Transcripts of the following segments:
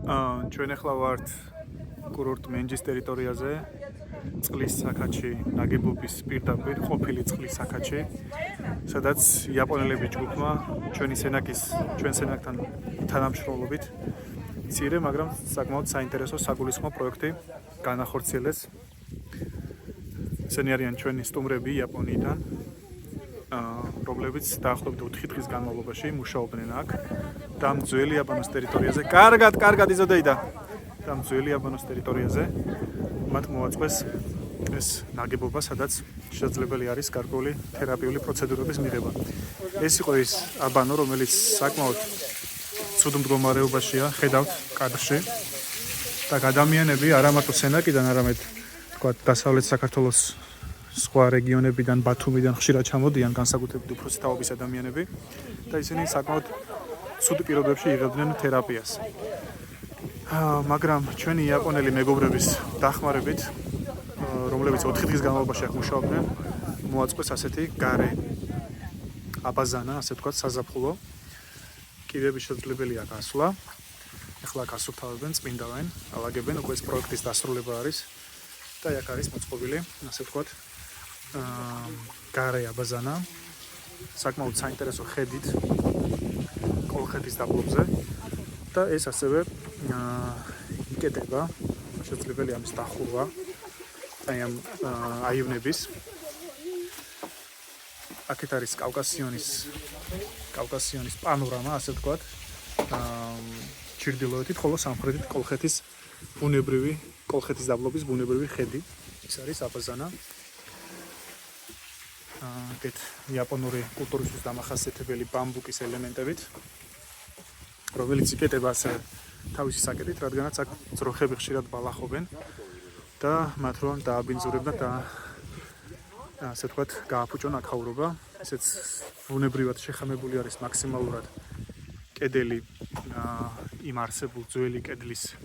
ჩვენ ახლა ვართ კურორტ მენჯის ტერიტორიაზე, წყლის საქაჩი ნაგებობის პირდაპირ ყოფილი წყლის საქაჩი, სადაც იაპონელები ჯგუფმა ჩვენი ჩვენ სენაკთან თანამშრომლობით მცირე, მაგრამ საკმაოდ საინტერესო საგულისხმო პროექტი განახორციელეს. ესენი არიან ჩვენი სტუმრები იაპონიიდან, რომლებიც დაახლოებით 4 დღის განმავლობაში მუშაობდნენ აქ და ამ ძველი იაპონიის ტერიტორიაზე. კარგად იზოდეიდა. და ამ ძველი იაპონიის ტერიტორიაზე მათ მოაწყეს ეს ნაგებობა, სადაც შესაძლებელი არის გარკვეული თერაპიული პროცედურების მიღება. ეს იყო ის აბანო, რომელიც საკმაოდ ცუდ მდგომარეობაშია, ხედავთ კადრში. და ადამიანები არა მარტო სენაკიდან, არამედ თქვათ დასავლეთ საქართველოს სხვა რეგიონებიდან, ბათუმიდან ხშირად ჩამოდიან განსაკუთრებით უფროსი თაობის ადამიანები და ისინი საკმაოდ ცუდ პირობებში იღებდნენ თერაპიას. მაგრამ ჩვენი იაპონელი მეგობრების დახმარებით, რომლებიც 4 დღის განმავლობაში აქ მუშაობდნენ, მოაწყეს ასეთი გარე აბაზანა, ასე ვთქვათ, საზაფხულო. კიდევ შესაძლებელია გასვლა. ახლა გასუფთავებენ, წმინდავენ, ალაგებენ, უკვე ეს პროექტის დასრულება არის და აქ არის მოწყობილი, ასე ვთქვათ, გარე აბაზანა, საკმაოდ საინტერესო ხედით კოლხეთის დაბლობზე და ეს ასევე იკეტება, შესაძლებელია ამის დახურვა აი ამ აივნების. აქეთ არის კავკასიონის პანორამა, ასე ვთქვათ, ჩრდილოეთით, ხოლო სამხრეთით კოლხეთის დაბლობის ბუნებრივი ხედი. ეს არის აბაზანა. აქეთ იაპონური კულტურისთვის დამახასიათებელი ბამბუკის ელემენტებით, რომელიც იკეტება ასე თავისი საკეთით, რადგანაც აქ ძროხები ხშირად ბალახობენ და მათ რომ დააბინძურებნათ და ასე ვთქვათ, გააფუჭონ აქაურობა. ესეც ბუნებრივად შეხამებული არის მაქსიმალურად კედელი იმ არსებულ ძველი კედლის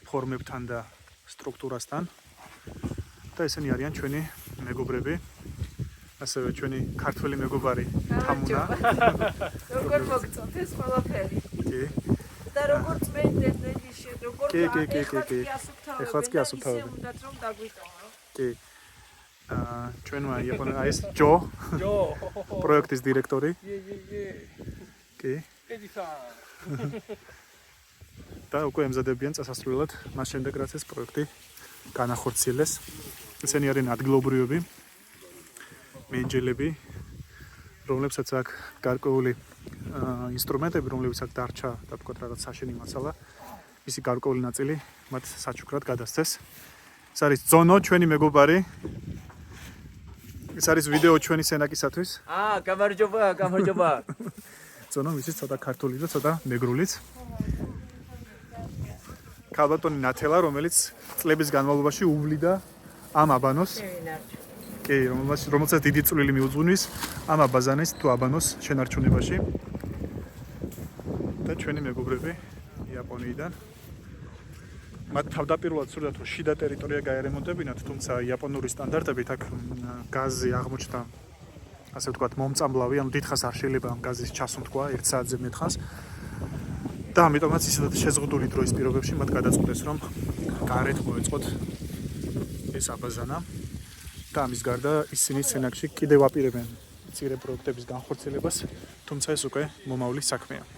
ფორმებთან და სტრუქტურასთან და ესენი არიან ჩვენი მეგობრები, ასევე ჩვენი ქართველი მეგობარი თამუნა. როგორ მოგწონთ ეს ყველაფერი? კი. და როგორც მენდენ ისე როგორ ეხლაც კი ასუფთავებენ. უნდა რომ დაგვიტოვო. კი. ჩვენმა იაპონელმა ეს ჯო პროექტის დირექტორი. კი. და უკვე ემზადებიან წასასვლელად, მას შემდეგ რაც ეს პროექტი განახორციელეს. ესენი არიან ადგილობრივები, მენჯელები, რომლებსაც აქ გარკვეული ინსტრუმენტები, რომლებიც აქ დარჩა, და ვთქვათ, რაღაც საშენი მასალა, მისი გარკვეული ნაწილი მათ საჩუქრად გადასცეს. ეს არის ზონო, ჩვენი მეგობარი. ეს არის ვიდეო ჩვენი სენაკისათვის. გამარჯობა. ზონო, ვიცი, ცოტა ქართული და ცოტა მეგრულიც. ქალბატონი ნათელა, რომელიც წლების განმავლობაში უვლიდა ამ აბანოს. კი, რომელსაც დიდი წვლილი მიუძღვნის ამ აბაზანის თუ აბანოს შენარჩუნებაში. და ჩვენი მეგობრები იაპონიიდან. მათ თავდაპირველად სურდათ, რომ შიდა ტერიტორია გაერემონტებინათ, თუმცა იაპონური სტანდარტებით აქ გაზი აღმოჩნდა, ასე ვთქვათ, მომწამლავი, ანუ დიდხანს არ შეიძლება ამ გაზის ჩასუნთქვა 1 საათზე მეტხანს. და ამიტომაც ისედაც შეზღუდული დროის პირობებში მათ გადაწყვეტეს, რომ გარეთ მოეწყოთ ეს აბაზანა. და ამის გარდა ისინი სენაკში კიდევ აპირებენ მცირე პროექტების განხორციელებას, თუმცა ეს უკვე მომავლის საქმეა.